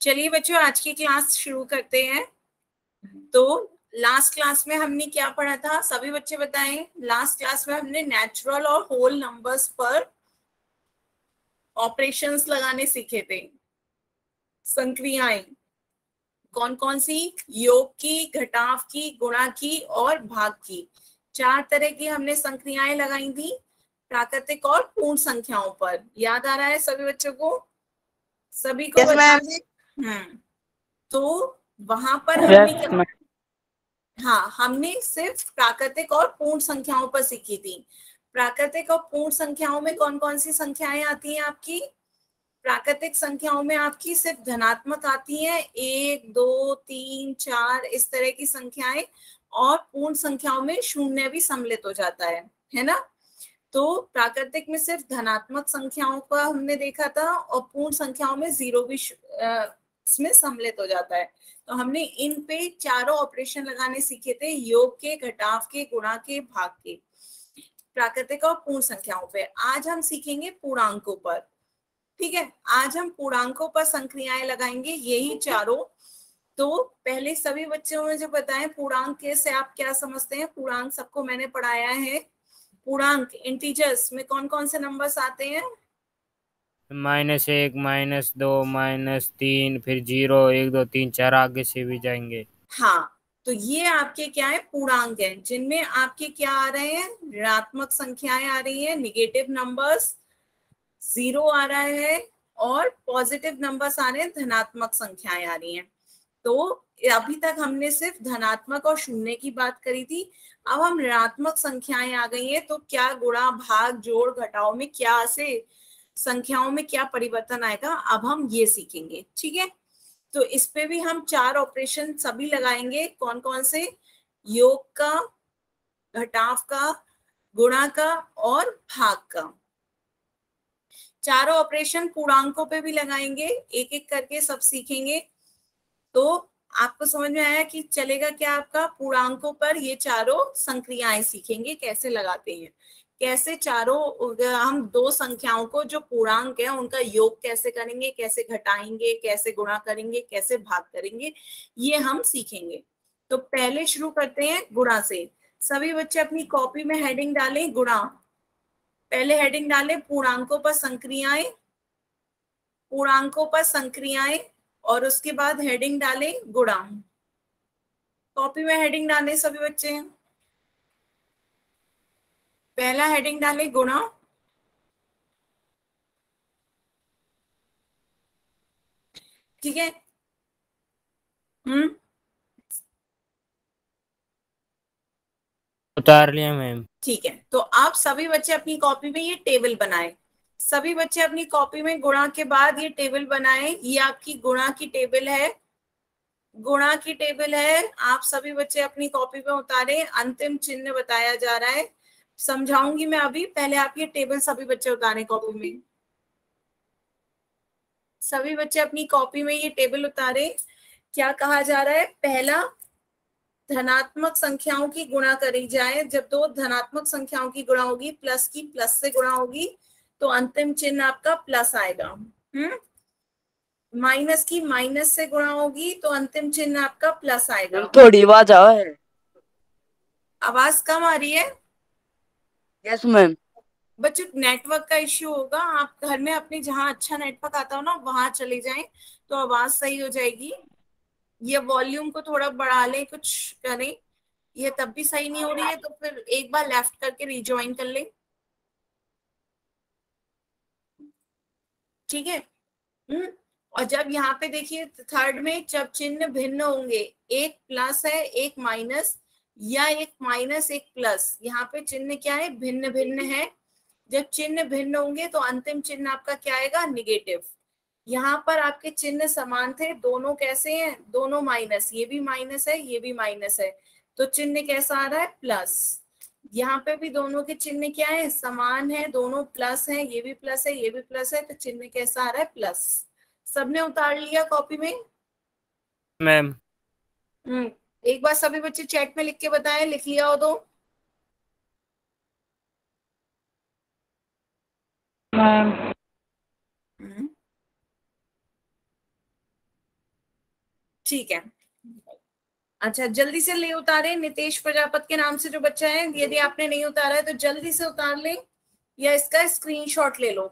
चलिए बच्चों, आज की क्लास शुरू करते हैं। तो लास्ट क्लास में हमने क्या पढ़ा था, सभी बच्चे बताएं। लास्ट क्लास में हमने नेचुरल और होल नंबर्स पर ऑपरेशंस लगाने सीखे थे। संक्रियाएं कौन कौन सी, योग की, घटाव की, गुणा की और भाग की। 4 तरह की हमने संक्रियाएं लगाई थी प्राकृतिक और पूर्ण संख्याओं पर। याद आ रहा है सभी बच्चों को? सभी को Yes, बता ma'am. दें। तो वहां पर हमने क्या, हाँ, हमने सिर्फ प्राकृतिक और पूर्ण संख्याओं पर सीखी थी। प्राकृतिक और पूर्ण संख्याओं में कौन कौन सी संख्याएं आती हैं आपकी? प्राकृतिक संख्याओं में आपकी सिर्फ धनात्मक आती है, 1 2 3 4 इस तरह की संख्याएं। और पूर्ण संख्याओं में शून्य भी सम्मिलित हो जाता है ना। तो प्राकृतिक में सिर्फ धनात्मक संख्याओं का हमने देखा था और पूर्ण संख्याओं में जीरो भी इसमें सम्मिलित हो जाता है। तो हमने इन पे चारों ऑपरेशन लगाने सीखे थे, योग के, घटाव के, गुणा के, भाग के, प्राकृतिक और पूर्ण संख्याओं पे। आज हम सीखेंगे पूर्णांकों पर। ठीक है, आज हम पूर्णांकों पर संक्रियाएं लगाएंगे, यही चारों। तो पहले सभी बच्चों ने जो बताएं पूर्णांक से आप क्या समझते हैं। पूर्णांक सबको मैंने पढ़ाया है। पूर्णांक इंटीजर्स में कौन कौन से नंबर्स आते हैं? -1, -2, -3, फिर 0, 1 2 3 4 आगे से भी जाएंगे। हाँ, तो ये आपके क्या है, पूर्णांक है, जिनमें आपके क्या आ रहे हैं, ऋणात्मक संख्याएं आ रही हैं, निगेटिव नंबर्स, जीरो आ रहा है, और पॉजिटिव नंबर्स आ रहे हैं, धनात्मक संख्याएं आ रही हैं। तो अभी तक हमने सिर्फ धनात्मक और शून्य की बात करी थी। अब हम ऋणात्मक संख्याएं आ गई हैं, तो क्या गुणा, भाग, जोड़, घटाव में क्या से संख्याओं में क्या परिवर्तन आएगा, अब हम ये सीखेंगे। ठीक है, तो इस पे भी हम 4 ऑपरेशन सभी लगाएंगे। कौन कौन से? योग का, घटाव का, गुणा का और भाग का। चारों ऑपरेशन पूर्णांकों पे भी लगाएंगे, एक एक करके सब सीखेंगे। तो आपको समझ में आया कि चलेगा क्या आपका? पूर्णांकों पर ये चारों संक्रियाएं सीखेंगे, कैसे लगाते हैं, कैसे चारों हम दो संख्याओं को जो पूर्णांक है उनका योग कैसे करेंगे, कैसे घटाएंगे, कैसे गुणा करेंगे, कैसे भाग करेंगे, ये हम सीखेंगे। तो पहले शुरू करते हैं गुणा से। सभी बच्चे अपनी कॉपी में हेडिंग डालें गुणा। पहले हेडिंग डालें पूर्णांकों पर संक्रियाएं, पूर्णांकों पर संक्रियाएं, और उसके बाद हेडिंग डालें गुणा। कॉपी में हेडिंग डालें सभी बच्चे। पहला हेडिंग डालें गुणा, ठीक है। उतार लिया मैम। ठीक है, तो आप सभी बच्चे अपनी कॉपी में ये टेबल बनाएं। सभी बच्चे अपनी कॉपी में गुणा के बाद ये टेबल बनाएं। ये आपकी गुणा की टेबल है, गुणा की टेबल है। आप सभी बच्चे अपनी कॉपी में उतारें, अंतिम चिन्ह बताया जा रहा है, समझाऊंगी मैं अभी। पहले आप ये टेबल सभी बच्चे उतारें कॉपी में। सभी बच्चे अपनी कॉपी में ये टेबल उतारे। क्या कहा जा रहा है? पहला, धनात्मक संख्याओं की गुणा करी जाए। जब दो धनात्मक संख्याओं की गुणा होगी, प्लस की प्लस से गुणा होगी, तो अंतिम चिन्ह आपका प्लस आएगा। माइनस की माइनस से गुणा होगी, तो अंतिम चिन्ह आपका प्लस आएगा। थोड़ी आवाज आ है। आवाज कम आ रही है? Yes ma'am. बच्चों नेटवर्क का इश्यू होगा, आप घर में अपने जहां अच्छा नेटवर्क आता हो ना वहां चले जाएं, तो आवाज सही हो जाएगी। ये वॉल्यूम को थोड़ा बढ़ा लें, कुछ करें, ये तब भी सही नहीं हो रही है तो फिर एक बार लेफ्ट करके रिज्वाइन कर लें। ठीक है। और जब यहाँ पे देखिए थर्ड में जब चिन्ह भिन्न होंगे, एक प्लस है एक माइनस, या एक माइनस एक प्लस, यहाँ पे चिन्ह क्या है? भिन्न भिन्न है। जब चिन्ह भिन्न होंगे तो अंतिम चिन्ह आपका क्या आएगा? निगेटिव। यहाँ पर आपके चिन्ह समान थे, दोनों कैसे हैं? दोनों माइनस, ये भी माइनस है ये भी माइनस है, तो चिन्ह कैसा आ रहा है? प्लस। यहाँ पे भी दोनों के चिन्ह क्या है? समान है, दोनों प्लस है, ये भी प्लस है ये भी प्लस है, तो चिन्ह कैसा आ रहा है? प्लस। सबने उतार लिया कॉपी में? मैम एक बार सभी बच्चे चैट में लिख के बताएं, लिख लिया हो तो। मैम हम्म, ठीक है, अच्छा जल्दी से ले उतारे। नितेश प्रजापति के नाम से जो बच्चा है, यदि आपने नहीं उतारा है तो जल्दी से उतार ले या इसका स्क्रीनशॉट ले लो।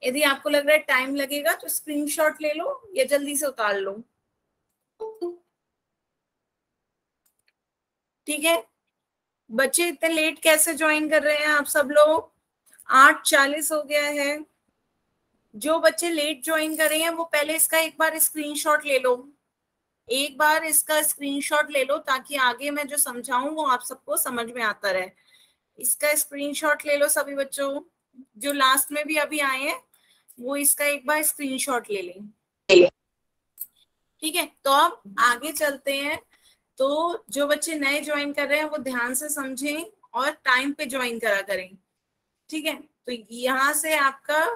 यदि आपको लग रहा है टाइम लगेगा तो स्क्रीनशॉट ले लो या जल्दी से उतार लो। ठीक है, बच्चे इतने लेट कैसे ज्वाइन कर रहे हैं आप सब लोग? 8:40 हो गया है। जो बच्चे लेट ज्वाइन कर रहे हैं वो पहले इसका एक बार स्क्रीनशॉट ले लो, एक बार इसका स्क्रीनशॉट ले लो ताकि आगे मैं जो समझाऊं वो आप सबको समझ में आता रहे। इसका स्क्रीनशॉट ले लो सभी बच्चों, जो लास्ट में भी अभी आए हैं वो इसका एक बार स्क्रीनशॉट ले लें। ठीक है, तो अब आगे चलते हैं। तो जो बच्चे नए ज्वाइन कर रहे हैं वो ध्यान से समझें और टाइम पे ज्वाइन करा करें। ठीक है, तो यहाँ से आपका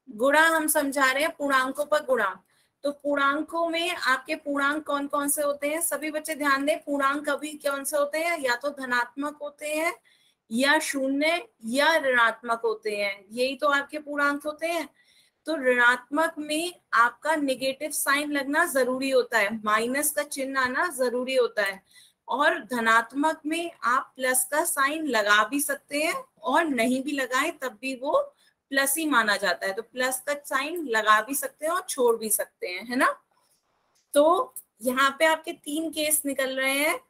गुणा हम समझा रहे हैं, पूर्णांकों पर गुणा। तो पूर्णांकों में आपके पूर्णांक कौन कौन से होते हैं? सभी बच्चे ध्यान दें, पूर्णांक कभी कौन से होते हैं? या तो धनात्मक होते हैं या शून्य या ऋणात्मक होते हैं, यही तो आपके पूर्णांक होते हैं। तो ऋणात्मक में आपका नेगेटिव साइन लगना जरूरी होता है, माइनस का चिन्ह आना जरूरी होता है। और धनात्मक में आप प्लस का साइन लगा भी सकते हैं और नहीं भी लगाएं तब भी वो प्लस ही माना जाता है। तो प्लस का साइन लगा भी सकते हैं और छोड़ भी सकते हैं, है ना। तो यहाँ पे आपके 3 केस निकल रहे हैं,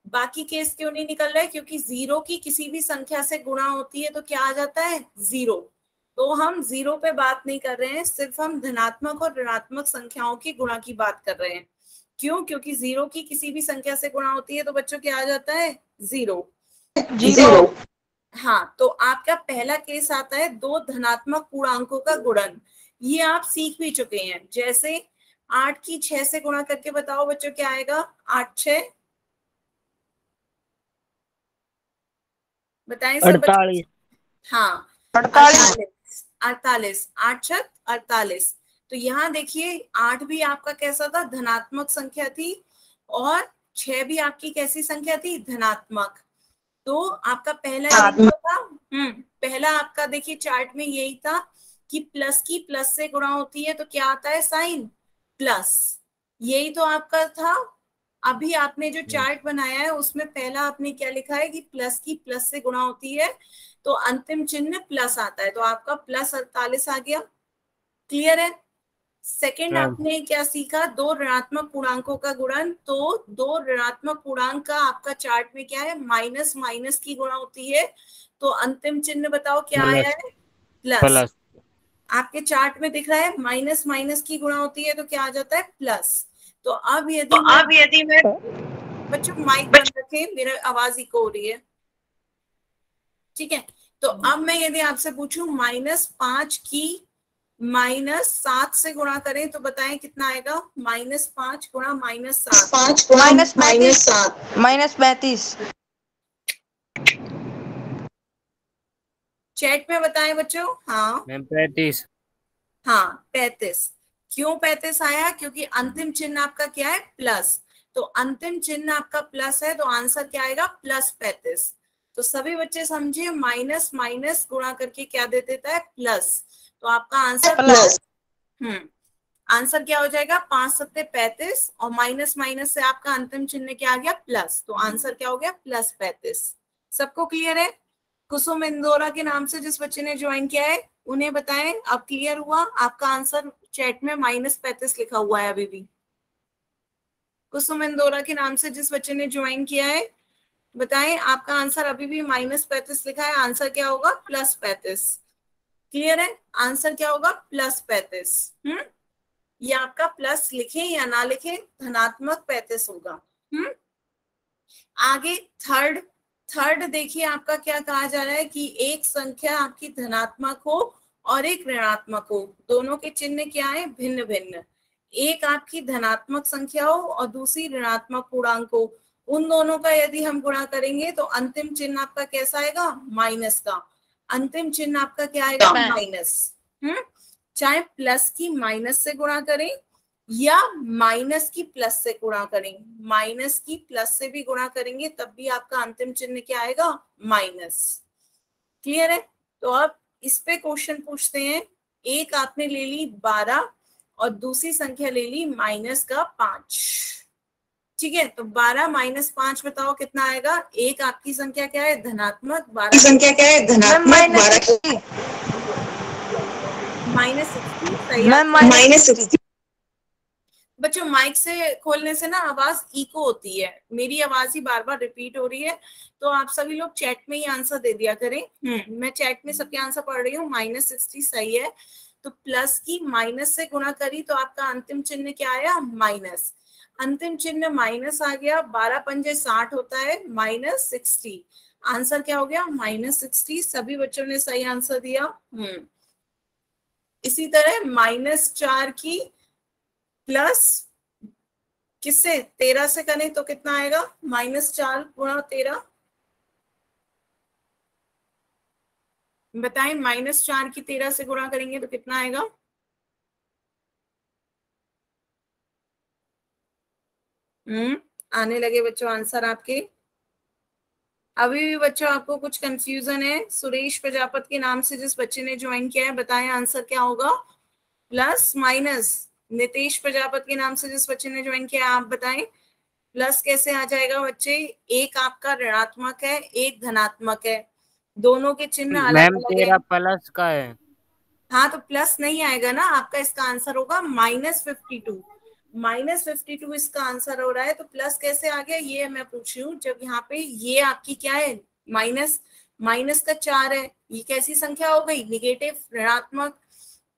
बाकी केस क्यों नहीं निकल रहे? क्योंकि 0 की किसी भी संख्या से गुणा होती है तो क्या आ जाता है? 0। तो हम 0 पे बात नहीं कर रहे हैं, सिर्फ हम धनात्मक और ऋणात्मक संख्याओं की गुणा की बात कर रहे हैं। क्यों? क्योंकि 0 की किसी भी संख्या से गुणा होती है तो बच्चों क्या आ जाता है? 0। हाँ, तो आपका पहला केस आता है 2 धनात्मक पूर्णांकों का गुणन। ये आप सीख भी चुके हैं। जैसे 8 की 6 से गुणा करके बताओ बच्चों क्या आएगा? 8 6 बताएं सब बच्चों। 48। हाँ 48, 48, 8 6 48। तो यहाँ देखिए 8 भी आपका कैसा था? धनात्मक संख्या थी और 6 भी आपकी कैसी संख्या थी? धनात्मक। तो आपका पहला यही तो था। पहला आपका देखिए चार्ट में यही था कि प्लस की प्लस से गुणा होती है तो क्या आता है? Sign plus. यही तो आपका था। अभी आपने जो चार्ट बनाया है उसमें पहला आपने क्या लिखा है कि प्लस की प्लस से गुणा होती है तो अंतिम चिन्ह प्लस आता है, तो आपका प्लस 48 आ गया। क्लियर है? सेकंड आपने क्या सीखा? 2 ऋणात्मक पूर्णांकों का गुणन। तो 2 ऋणात्मक पूर्णांक का आपका चार्ट में क्या है? माइनस माइनस की गुणा होती है तो अंतिम चिन्ह बताओ क्या आया है? प्लस। आपके चार्ट में दिख रहा है माइनस माइनस की गुणा होती है तो क्या आ जाता है? प्लस। तो अब यदि मैं बच्चों माइक बंद रखें, मेरा आवाज इको हो रही है। ठीक है, तो अब मैं यदि आपसे पूछूं -5 की -7 से गुणा करें तो बताएं कितना आएगा? -5 गुणा -7 -35। चैट में बताएं बच्चों। हाँ मैम 35। हाँ 35। क्यों 35 आया? क्योंकि अंतिम चिन्ह आपका क्या है? प्लस। तो अंतिम चिन्ह आपका प्लस है तो आंसर क्या आएगा? +35। तो सभी बच्चे समझिए, माइनस माइनस गुणा करके क्या दे देता है? प्लस। तो आपका आंसर प्लस। आंसर क्या हो जाएगा? 5 7 35 और माइनस माइनस से आपका अंतिम चिन्ह क्या आ गया? प्लस। तो आंसर क्या हो गया? +35। सबको क्लियर है? कुसुम इंदौरा के नाम से जिस बच्चे ने ज्वाइन किया है उन्हें बताएं अब क्लियर हुआ? आपका आंसर चैट में -35 लिखा हुआ है अभी भी। कुसुम इंदौरा के नाम से जिस बच्चे ने ज्वाइन किया है बताएं, आपका आंसर अभी भी -35 लिखा है। आंसर क्या होगा? +35। क्लियर है? आंसर क्या होगा? +35। ये आपका प्लस लिखें या ना लिखें, धनात्मक 35 होगा। आगे थर्ड देखिए आपका क्या कहा जा रहा है कि एक संख्या आपकी धनात्मक हो और एक ऋणात्मक हो, दोनों के चिन्ह क्या है? भिन्न भिन्न। एक आपकी धनात्मक संख्या हो और दूसरी ऋणात्मक पूर्णांक हो, उन दोनों का यदि हम गुणा करेंगे तो अंतिम चिन्ह आपका कैसा आएगा? माइनस का। अंतिम चिन्ह आपका क्या आएगा? माइनस। चाहे प्लस की माइनस से गुणा करें या माइनस की प्लस से गुणा करें, माइनस की प्लस से भी गुणा करेंगे तब भी आपका अंतिम चिन्ह क्या आएगा? माइनस। क्लियर है? तो अब इस पे क्वेश्चन पूछते हैं। एक आपने ले ली 12 और दूसरी संख्या ले ली माइनस का 5। ठीक है, तो 12 माइनस 5 बताओ कितना आएगा। एक आपकी संख्या क्या है, धनात्मक, 12 संख्या क्या है, धनात्मक, 12 माइनस 60। सही मैम आंसर। माइनस 60। बच्चों माइक से खोलने से ना आवाज इको होती है, मेरी आवाज ही बार बार रिपीट हो रही है, तो आप सभी लोग चैट में ही आंसर दे दिया करें। मैं चैट में सबके आंसर पढ़ रही हूँ। माइनस 60 सही है, तो प्लस की माइनस से गुणा करी तो आपका अंतिम चिन्ह क्या आया, माइनस। अंतिम चिन्ह माइनस आ गया, 12 पंजे 60 होता है, माइनस 60। आंसर क्या हो गया, माइनस 60। सभी बच्चों ने सही आंसर दिया। इसी तरह -4 की प्लस किससे, 13 से करें तो कितना आएगा, -4 गुणा 13। बताएं, -4 की 13 से गुणा करेंगे तो कितना आएगा। आने लगे बच्चों आंसर आपके। अभी भी बच्चों आपको कुछ कंफ्यूजन है। सुरेश प्रजापति के नाम से जिस बच्चे ने ज्वाइन किया है, बताएं आंसर क्या होगा, प्लस माइनस। नितेश प्रजापति के नाम से जिस बच्चे ने ज्वाइन किया है, आप बताएं प्लस कैसे आ जाएगा बच्चे। एक आपका ऋणात्मक है, एक धनात्मक है, दोनों के चिन्ह अलग मैम अलग है। तेरा प्लस का है। हाँ, तो प्लस नहीं आएगा ना आपका, इसका आंसर होगा -52। -52 इसका आंसर हो रहा है, तो प्लस कैसे आ गया ये मैं पूछ रही हूँ। जब यहाँ पे ये आपकी क्या है, माइनस, माइनस का 4 है, ये कैसी संख्या हो गई, निगेटिव, ऋणात्मक।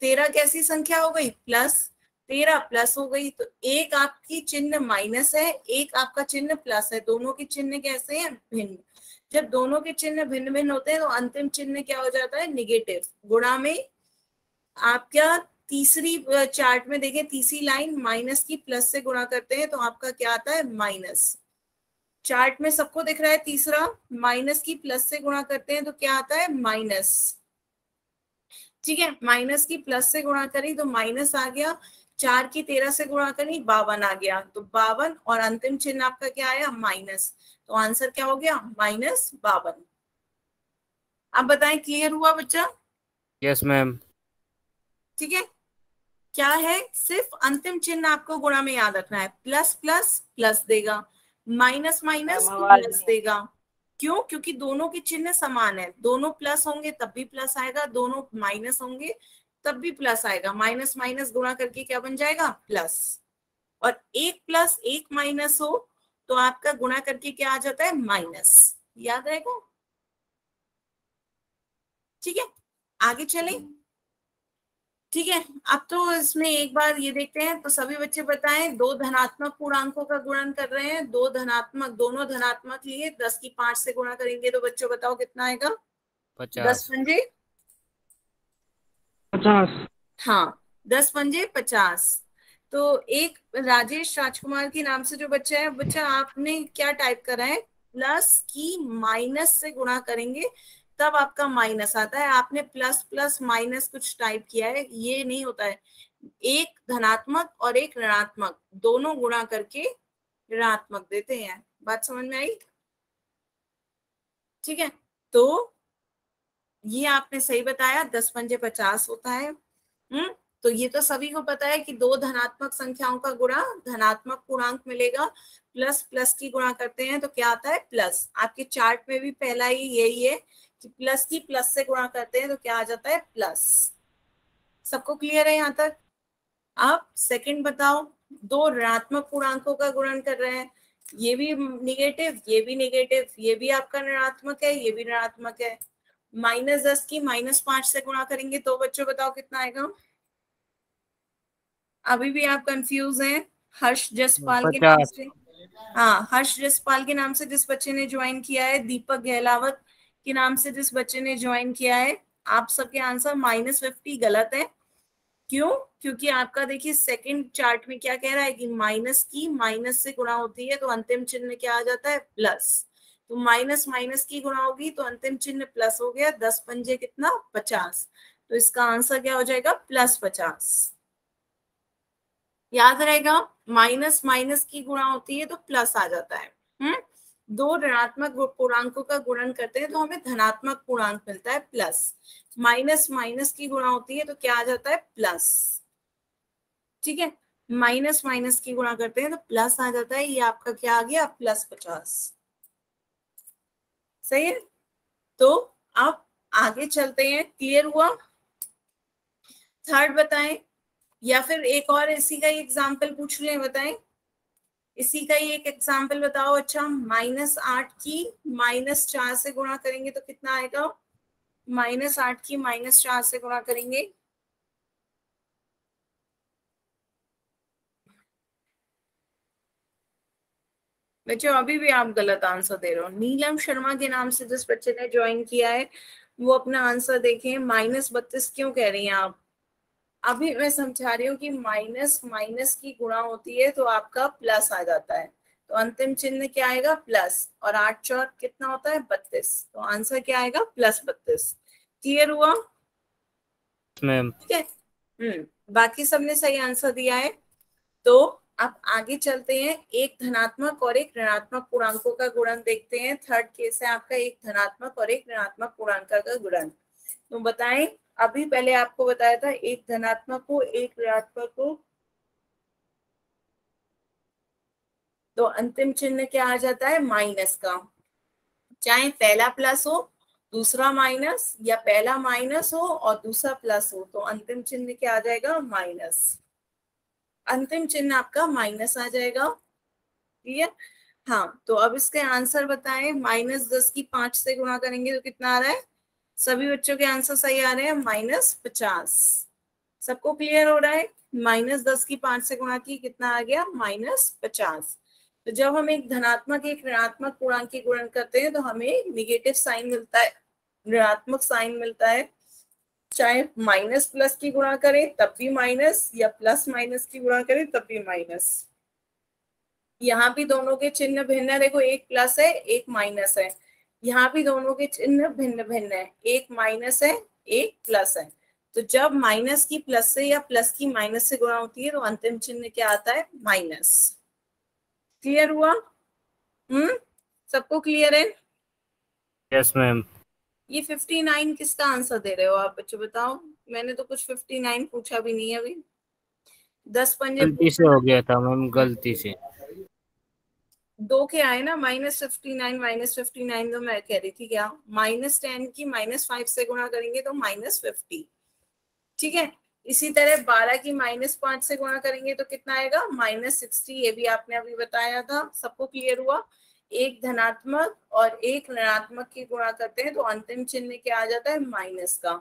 13 कैसी संख्या हो गई, प्लस। 13 प्लस हो गई, तो एक आपकी चिन्ह माइनस है, एक आपका चिन्ह प्लस है, दोनों के चिन्ह कैसे हैं, भिन्न। जब दोनों के चिन्ह भिन्न भिन्न होते हैं तो अंतिम चिन्ह क्या हो जाता है, निगेटिव। गुणा में आप क्या, तीसरी चार्ट में देखें, तीसरी लाइन माइनस की प्लस से गुणा करते हैं तो आपका क्या आता है, माइनस। चार्ट में सबको दिख रहा है, तीसरा माइनस की प्लस से गुणा करते हैं तो क्या आता है, माइनस। ठीक है, माइनस की प्लस से गुणा करी तो माइनस आ गया, 4 की 13 से गुणा करी 52 आ गया, तो 52, और अंतिम चिन्ह आपका क्या आया, माइनस। तो आंसर क्या हो गया, -52। अब बताएं, क्लियर हुआ बच्चा। Yes ma'am. ठीक है, क्या है, सिर्फ अंतिम चिन्ह आपको गुणा में याद रखना है। प्लस प्लस प्लस देगा, माइनस माइनस प्लस देगा। क्यों, क्योंकि दोनों के चिन्ह समान है, दोनों प्लस होंगे तब भी प्लस आएगा, दोनों माइनस होंगे तब भी प्लस आएगा। माइनस माइनस गुणा करके क्या बन जाएगा, प्लस। और एक प्लस एक माइनस हो तो आपका गुणा करके क्या आ जाता है, माइनस। याद रहेगा। ठीक है, आगे चलें। ठीक है, अब तो इसमें एक बार ये देखते हैं, तो सभी बच्चे बताएं, दो धनात्मक पूर्णांकों का गुणन कर रहे हैं, दो धनात्मक, दोनों धनात्मक लिए 10 की 5 से गुणा करेंगे तो बच्चों बताओ कितना आएगा, 10 50। पंजे 50। हाँ, 10 पंजे 50। तो एक राजेश राजकुमार के नाम से जो बच्चा है, बच्चा आपने क्या टाइप करा है, प्लस की माइनस से गुणा करेंगे तब आपका माइनस आता है। आपने प्लस प्लस माइनस कुछ टाइप किया है, ये नहीं होता है। एक धनात्मक और एक ऋणात्मक दोनों गुणा करके ऋणात्मक देते हैं। बात समझ में आई। ठीक है, तो ये आपने सही बताया, 10 पंजे 50 होता है। तो ये तो सभी को पता है कि दो धनात्मक संख्याओं का गुणा धनात्मक पूर्णांक मिलेगा, प्लस प्लस की गुणा करते हैं तो क्या आता है, प्लस। आपके चार्ट में भी पहला ही यही है कि प्लस की प्लस से गुणा करते हैं तो क्या आ जाता है, प्लस। सबको क्लियर है यहाँ तक। अब सेकंड बताओ, दो ऋणात्मक पूर्णांकों का गुणन कर रहे हैं, ये भी निगेटिव, ये भी निगेटिव, ये भी आपका ऋणात्मक है, ये भी ऋणात्मक है। -10 की -5 से गुणा करेंगे तो बच्चों बताओ कितना आएगा। अभी भी आप कंफ्यूज हैं। हर्ष जसपाल के नाम 50। से, हाँ, हर्ष जसपाल के नाम से जिस बच्चे ने ज्वाइन किया है, दीपक गहलावत के नाम से जिस बच्चे ने ज्वाइन किया है, आप सबके आंसर -50 गलत है। क्यों, क्योंकि आपका देखिए सेकंड चार्ट में क्या कह रहा है कि माइनस की माइनस से गुणा होती है तो अंतिम चिन्ह क्या आ जाता है, प्लस। तो माइनस माइनस की गुणा होगी तो अंतिम चिन्ह प्लस हो गया, 10 पंजे कितना, 50। तो इसका आंसर क्या हो जाएगा, +50। याद रहेगा, माइनस माइनस की गुणा होती है तो प्लस आ जाता है। दो ऋणात्मक पूर्णांकों का गुणन करते हैं तो हमें धनात्मक पूर्णांक मिलता है, प्लस। माइनस माइनस की गुणा होती है तो क्या आ जाता है, प्लस। ठीक है, माइनस माइनस की गुणा करते हैं तो प्लस आ जाता है, ये आपका क्या आ गया, +50। सही है, तो अब आगे चलते हैं। क्लियर हुआ? थर्ड बताएं, या फिर एक और इसी का ही एग्जाम्पल पूछ लें, बताएं इसी का ही एक एग्जाम्पल बताओ। अच्छा, -8 की -4 से गुणा करेंगे तो कितना आएगा? -8 की -4 से गुणा करेंगे बच्चों, अभी भी आप गलत आंसर दे रहे हो। नीलम शर्मा के नाम से जिस बच्चे ने ज्वाइन किया है वो अपना आंसर देखें। -32 क्यों कह रही हैं आप? अभी मैं समझा रही हूँ कि माइनस माइनस की गुणा होती है तो आपका प्लस आ जाता है, तो अंतिम चिन्ह क्या आएगा? प्लस। और 8 चौक कितना होता है? 32, तो आंसर क्या आएगा? +32। क्लियर हुआ? मैम। ठीक है, बाकी सबने सही आंसर दिया है। तो अब आगे चलते हैं, एक धनात्मक और एक ऋणात्मक पूर्णांकों का गुणन देखते हैं। थर्ड केस है आपका, एक धनात्मक और एक ऋणात्मक पूर्णांक का गुणन। तो बताएं, अभी पहले आपको बताया था एक धनात्मक को एक ऋणात्मक को, तो अंतिम चिन्ह क्या आ जाता है? माइनस का। चाहे पहला प्लस हो दूसरा माइनस, या पहला माइनस हो और दूसरा प्लस हो, तो अंतिम चिन्ह क्या आ जाएगा? माइनस। अंतिम चिन्ह आपका माइनस आ जाएगा। क्लियर? हाँ, तो अब इसके आंसर बताएं। -10 की 5 से गुणा करेंगे तो कितना आ रहा है? सभी बच्चों के आंसर सही आ रहे हैं, -50। सबको क्लियर हो रहा है? -10 की 5 से गुणा की कितना आ गया? -50। तो जब हम एक धनात्मक एक ऋणात्मक पूर्णांक की गुणन करते हैं तो हमें निगेटिव साइन मिलता है, ऋणात्मक साइन मिलता है। चाहे माइनस प्लस की गुणा करें तब भी माइनस, या प्लस माइनस की गुणा करें तब भी माइनस। यहाँ भी दोनों के चिन्ह भिन्न है, देखो एक प्लस है एक माइनस है। यहाँ भी दोनों के चिन्ह भिन्न भिन्न है, एक माइनस है एक प्लस है। तो जब माइनस की प्लस से या प्लस की माइनस से गुणा होती है तो अंतिम चिन्ह क्या आता है? माइनस। क्लियर हुआ? सबको क्लियर है? Yes ma'am. ये 59 किसका आंसर दे रहे हो आप बच्चों, बताओ? मैंने तो कुछ 59 पूछा भी नहीं है अभी। 10 पंजे गलती से हो गया था मैम, गलती से। 2 के आए ना, -59 -59, तो मैं कह रही थी क्या, -10 की -5 से गुणा करेंगे तो -50। ठीक है, इसी तरह 12 की -5 से गुणा करेंगे तो कितना आएगा? -60। ये भी आपने अभी बताया था। सबको क्लियर हुआ? एक धनात्मक और एक ऋणात्मक की गुणा करते हैं तो अंतिम चिन्ह क्या आ जाता है? माइनस का।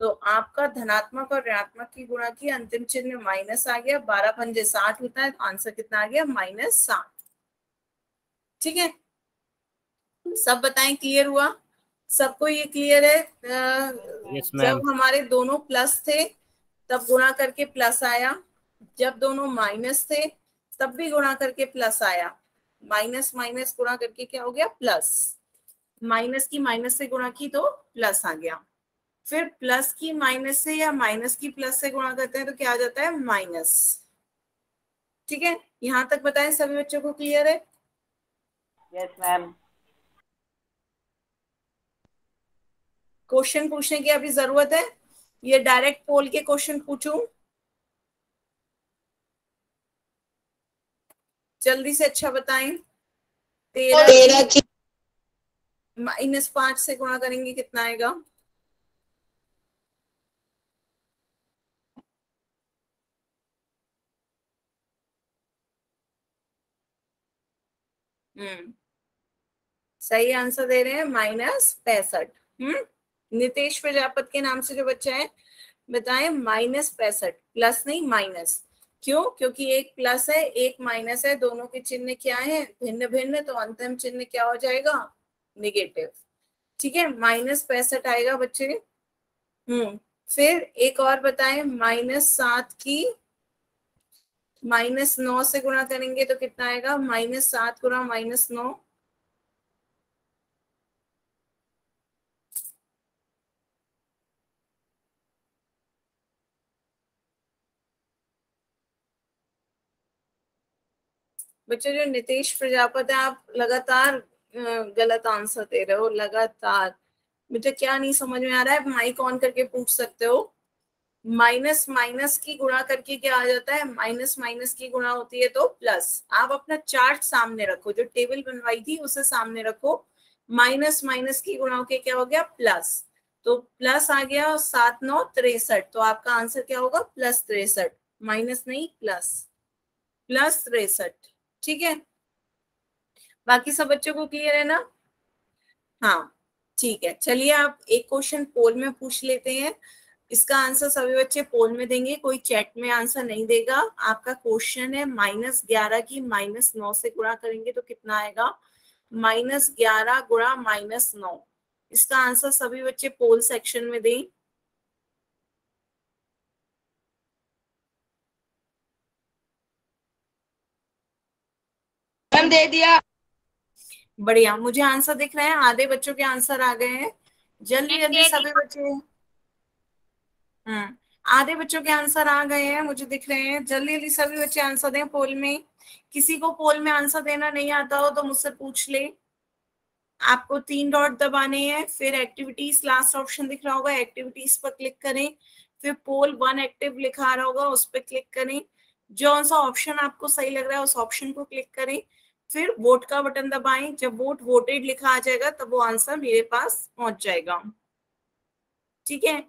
तो आपका धनात्मक और ऋणात्मक की गुणा की अंतिम चिन्ह माइनस आ गया। 12 पंजे 60 होता है, तो आंसर कितना आ गया? -60। ठीक है, सब बताएं क्लियर हुआ? सबको ये क्लियर है? Yes ma'am. जब हमारे दोनों प्लस थे तब गुणा करके प्लस आया, जब दोनों माइनस थे तब भी गुणा करके प्लस आया, माइनस माइनस गुणा करके क्या हो गया? प्लस। माइनस की माइनस से गुणा की तो प्लस आ गया। फिर प्लस की माइनस से या माइनस की प्लस से गुणा करते हैं तो क्या आ जाता है? माइनस। ठीक है, यहां तक बताएं सभी बच्चों को क्लियर है? Yes ma'am. क्वेश्चन पूछने की अभी जरूरत है? ये डायरेक्ट पोल के क्वेश्चन पूछूं जल्दी से? अच्छा बताएं, 13 की -5 से गुणा करेंगे कितना आएगा? सही आंसर दे रहे हैं -65। नितेश प्रजापत के नाम से जो बच्चा है, बताएं -65, प्लस नहीं माइनस। क्यों? क्योंकि एक प्लस है एक माइनस है, दोनों के चिन्ह क्या है? भिन्न भिन्न, तो अंतिम चिन्ह क्या हो जाएगा? निगेटिव। ठीक है, -65 आएगा बच्चे। फिर एक और बताएं, -7 की -9 से गुणा करेंगे तो कितना आएगा? -7 गुणा -9। बच्चों जो नितेश प्रजापति है, आप लगातार गलत आंसर दे रहे हो लगातार। मुझे क्या नहीं समझ में आ रहा है? माइक ऑन करके पूछ सकते हो। माइनस माइनस की गुणा करके क्या आ जाता है, माइनस माइनस की गुणा होती है तो प्लस। आप अपना चार्ट सामने रखो, जो टेबल बनवाई थी उसे सामने रखो, माइनस माइनस की गुणा होके क्या हो गया, प्लस। तो प्लस आ गया, 7 9 63, तो आपका आंसर क्या होगा, प्लस 63, माइनस नहीं प्लस, प्लस 63। ठीक है, बाकी सब बच्चों को क्लियर है ना? हाँ ठीक है, चलिए आप एक क्वेश्चन पोल में पूछ लेते हैं। इसका आंसर सभी बच्चे पोल में देंगे, कोई चैट में आंसर नहीं देगा। आपका क्वेश्चन है -11 की -9 से गुणा करेंगे तो कितना आएगा, -11 गुणा -9। इसका आंसर सभी बच्चे पोल सेक्शन में दें। मैम दे दिया। बढ़िया, मुझे आंसर दिख रहे हैं, आधे बच्चों के आंसर आ गए हैं। जल्दी जल्दी सभी बच्चे, आधे बच्चों के आंसर आ गए हैं, मुझे दिख रहे हैं। जल्दी जल्दी सभी बच्चे आंसर दें पोल में। किसी को पोल में आंसर देना नहीं आता हो तो मुझसे पूछ ले। आपको 3 डॉट दबाने हैं, फिर एक्टिविटीज, लास्ट ऑप्शन दिख रहा होगा, एक्टिविटीज पर क्लिक करें, फिर पोल 1 एक्टिव लिखा आ रहा होगा, उस पर क्लिक करें। जो सा ऑप्शन आपको सही लग रहा है उस ऑप्शन को क्लिक करें, फिर वोट का बटन दबाएं। जब वोट वोटेड लिखा आ जाएगा तब वो आंसर मेरे पास पहुंच जाएगा। ठीक है,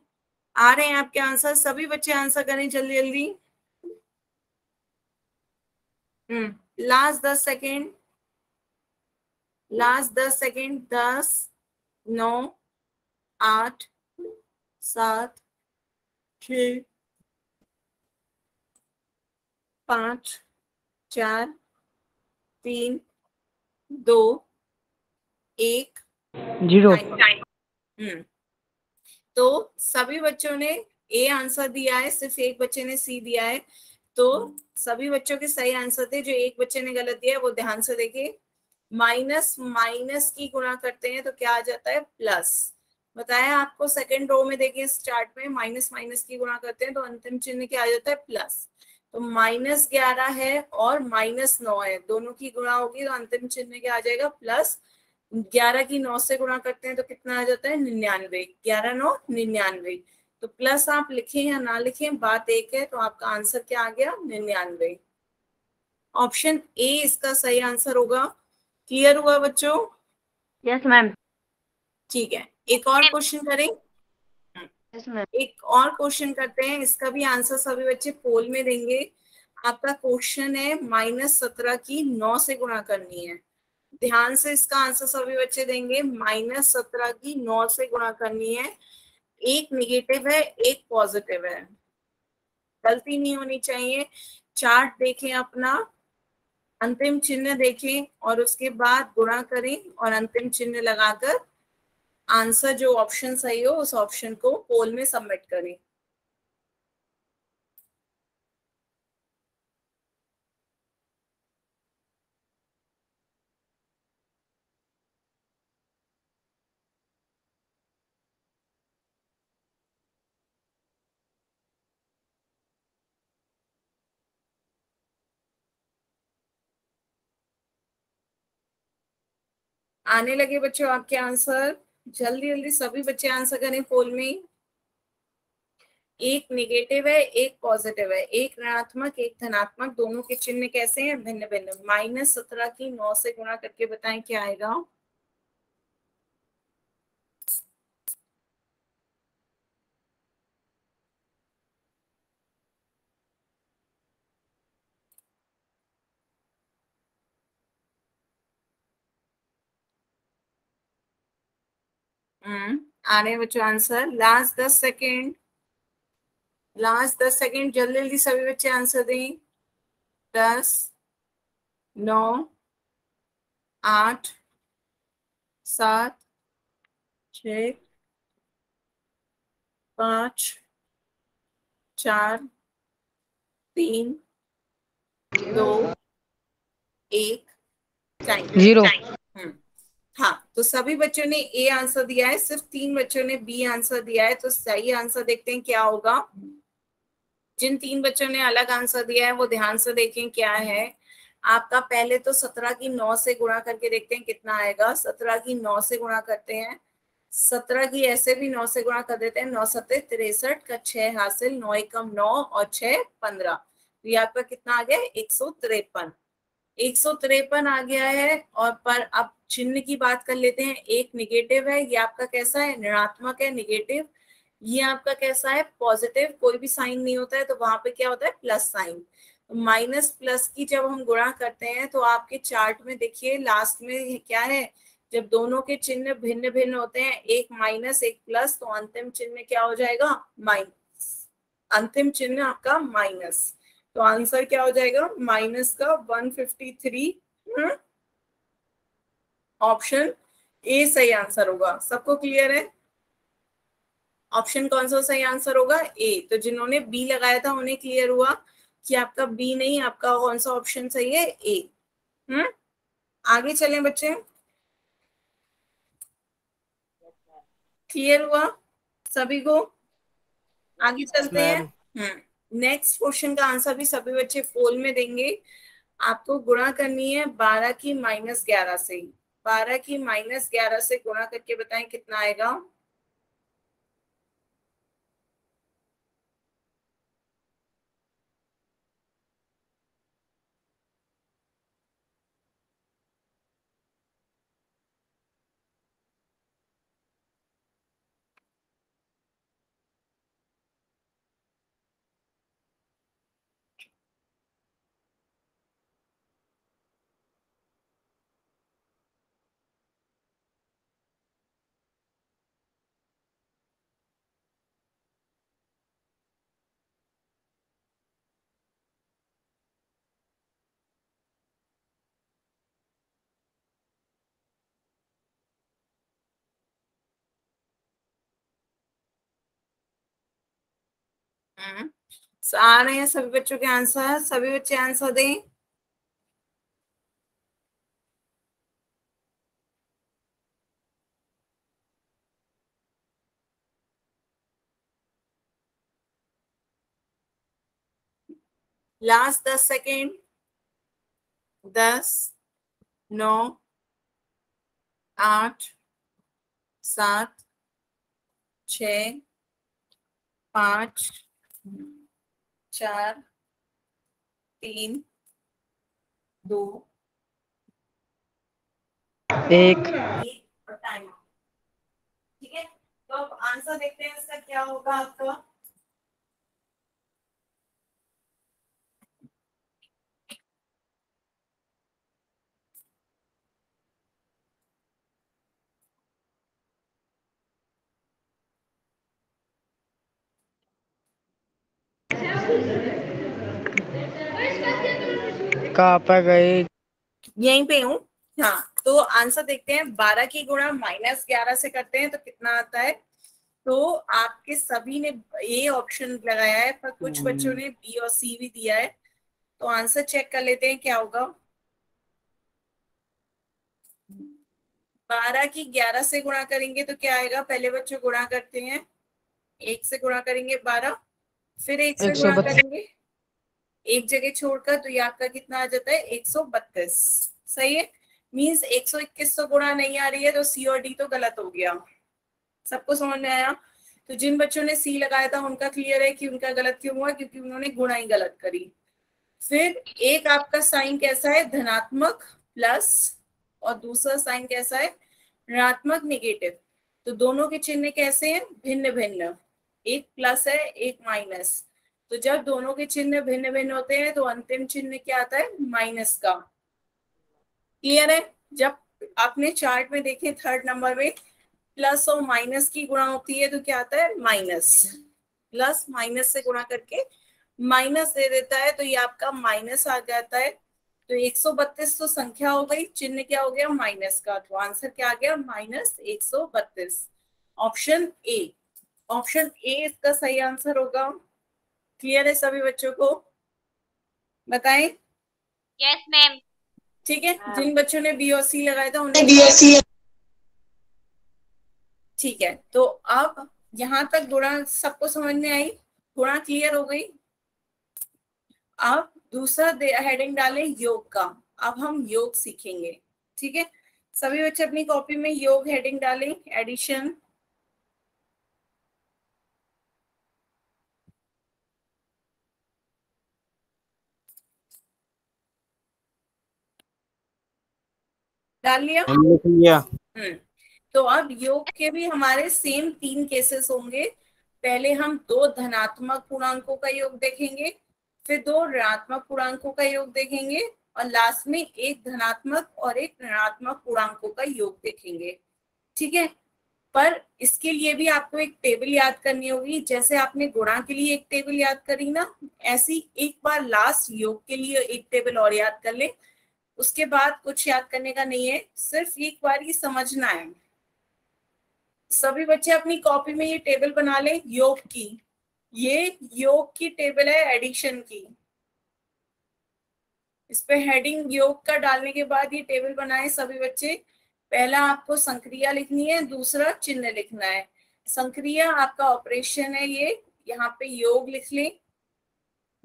आ रहे हैं आपके आंसर, सभी बच्चे आंसर करें जल्दी जल्दी। Last 10 second, last 10 second. 10 9 8 7 6 5 4 3 2 1 0। तो सभी बच्चों ने ए आंसर दिया है, सिर्फ एक बच्चे ने सी दिया है। तो सभी बच्चों के सही आंसर थे, जो एक बच्चे ने गलत दिया है वो ध्यान से देखिए। माइनस माइनस की गुणा करते हैं तो क्या आ जाता है, प्लस। बताया आपको, सेकंड रो में देखिए इस चार्ट में, माइनस माइनस की गुणा करते हैं तो अंतिम चिन्ह क्या आ जाता है, प्लस। तो -11 है और -9 है, दोनों की गुणा होगी तो अंतिम चिन्ह क्या आ जाएगा, प्लस। 11 की 9 से गुणा करते हैं तो कितना आ जाता है, 99। 11 9 99। तो प्लस आप लिखें या ना लिखें, बात एक है। तो आपका आंसर क्या आ गया, 99। ऑप्शन ए इसका सही आंसर होगा। क्लियर हुआ बच्चों? Yes ma'am. ठीक है, एक और क्वेश्चन करें। Yes ma'am. एक और क्वेश्चन करते हैं, इसका भी आंसर सभी बच्चे पोल में देंगे। आपका क्वेश्चन है -17 की 9 से गुणा करनी है। ध्यान से इसका आंसर सभी बच्चे देंगे। -17 की 9 से गुणा करनी है। एक निगेटिव है, एक पॉजिटिव है, गलती नहीं होनी चाहिए। चार्ट देखें अपना, अंतिम चिन्ह देखें और उसके बाद गुणा करें और अंतिम चिन्ह लगाकर आंसर जो ऑप्शन सही हो उस ऑप्शन को पोल में सबमिट करें। आने लगे बच्चों आपके आंसर, जल्दी जल्दी सभी बच्चे आंसर करें पोल में। एक नेगेटिव है, एक पॉजिटिव है, एक ऋणात्मक एक धनात्मक, दोनों के चिन्ह कैसे हैं, भिन्न भिन्न। -17 की 9 से गुणा करके बताएं क्या आएगा। आ रहे हैं बच्चों answer, last 10 second, last 10 second, जल्दी जल्दी सभी बच्चे आंसर दें। 10 9 8 7 6 5 4 3 2 1 टाइम। 0। हाँ, तो सभी बच्चों ने ए आंसर दिया है, सिर्फ 3 बच्चों ने बी आंसर दिया है। तो सही आंसर देखते हैं क्या होगा। जिन 3 बच्चों ने अलग आंसर दिया है वो ध्यान से देखें क्या है आपका। पहले तो 17 की 9 से गुणा करके देखते हैं कितना आएगा। 17 की 9 से गुणा करते हैं 17 की ऐसे भी 9 से गुणा कर देते हैं, 9 सत्ते 63 का 6 हासिल, 9 एकम 9 और 6 15, तो ये आपका कितना आ गया 153। 153 आ गया है। और पर अब चिन्ह की बात कर लेते हैं, एक निगेटिव है, ये आपका कैसा है ऋणात्मक है निगेटिव, ये आपका कैसा है पॉजिटिव, कोई भी साइन नहीं होता है तो वहां पे क्या होता है प्लस साइन। तो माइनस प्लस की जब हम गुणा करते हैं तो आपके चार्ट में देखिए लास्ट में क्या है, जब दोनों के चिन्ह भिन्न भिन्न होते हैं, एक माइनस एक प्लस, तो अंतिम चिन्ह क्या हो जाएगा माइनस, अंतिम चिन्ह आपका माइनस। तो आंसर क्या हो जाएगा माइनस का 153। ऑप्शन ए सही आंसर होगा। सबको क्लियर है? ऑप्शन कौन सा सही आंसर होगा ए। तो जिन्होंने बी लगाया था उन्हें क्लियर हुआ कि आपका बी नहीं, आपका कौन सा ऑप्शन सही है ए। आगे चलें बच्चे, क्लियर हुआ सभी को? आगे चलते हैं। नेक्स्ट क्वेश्चन का आंसर भी सभी बच्चे पोल में देंगे। आपको गुणा करनी है 12 की -11 से, 12 की -11 से गुणा करके बताएं कितना आएगा। आ रहे हैं सभी बच्चों के आंसर, सभी बच्चे आंसर दें। Last 10 second. 10, 9, 8, 7, 6, 5, 4, 3, 2, 1। और टाइम। ठीक है, तो अब आंसर देखते हैं इसका क्या होगा आपका। कहाँ पर गए? यहीं पे हूँ। हाँ, तो आंसर देखते हैं। 12 की गुणा -11 से करते हैं तो कितना आता है। तो आपके सभी ने ए ऑप्शन लगाया है, पर कुछ बच्चों ने बी और सी भी दिया है। तो आंसर चेक कर लेते हैं क्या होगा। 12 की 11 से गुणा करेंगे तो क्या आएगा, पहले बच्चों गुणा करते हैं, 1 से गुणा करेंगे 12, फिर 1 से गुणा 132। करेंगे एक जगह छोड़कर, तो ये आपका कितना आ जाता है 132। सही है, मीन्स 121 तो गुणा नहीं आ रही है, तो सी और डी तो गलत हो गया। सबको समझ में आया? तो जिन बच्चों ने सी लगाया था उनका क्लियर है कि उनका गलत क्यों हुआ, क्योंकि उन्होंने गुणा ही गलत करी। फिर एक आपका साइन कैसा है धनात्मक प्लस, और दूसरा साइन कैसा है ऋणात्मक निगेटिव। तो दोनों के चिन्ह कैसे हैं भिन्न भिन्न, एक प्लस है एक माइनस। तो जब दोनों के चिन्ह भिन्न भिन्न होते हैं तो अंतिम चिन्ह क्या आता है माइनस का। क्लियर है? जब आपने चार्ट में देखे थर्ड नंबर में प्लस और माइनस की गुणा होती है तो क्या आता है माइनस, प्लस माइनस से गुणा करके माइनस दे देता है, तो ये आपका माइनस आ जाता है। तो 132 तो संख्या हो गई, चिन्ह क्या हो गया माइनस का, तो आंसर क्या आ गया -132। ऑप्शन ए, ऑप्शन ए इसका सही आंसर होगा। क्लियर है सभी बच्चों को? बताएं। Yes ma'am. ठीक है, जिन बच्चों ने बी और सी लगाया था उन्हें ठीक है। तो अब यहां तक गुणा सबको समझ में आई, गुणा क्लियर हो गई। अब दूसरा हेडिंग डालें योग का। अब हम योग सीखेंगे। ठीक है, सभी बच्चे अपनी कॉपी में योग हेडिंग डालें, एडिशन। डाल लिया? लिख लिया। तो अब योग के भी हमारे सेम 3 केसेस होंगे। पहले हम 2 धनात्मक पूर्णांकों का योग देखेंगे, फिर 2 ऋणात्मक पूर्णांकों का योग देखेंगे, और लास्ट में एक धनात्मक और एक ऋणात्मक पूर्णांकों का योग देखेंगे। ठीक है, पर इसके लिए भी आपको एक टेबल याद करनी होगी। जैसे आपने गुणा के लिए एक टेबल याद करी ना, ऐसी एक बार लास्ट योग के लिए एक टेबल और याद कर ले। उसके बाद कुछ याद करने का नहीं है, सिर्फ एक बार ये समझना है। सभी बच्चे अपनी कॉपी में ये टेबल बना ले योग की। ये योग की टेबल है एडिशन की। इस पे हेडिंग योग का डालने के बाद ये टेबल बनाए सभी बच्चे। पहला आपको संक्रिया लिखनी है, दूसरा चिन्ह लिखना है। संक्रिया आपका ऑपरेशन है, ये यहाँ पे योग लिख लें,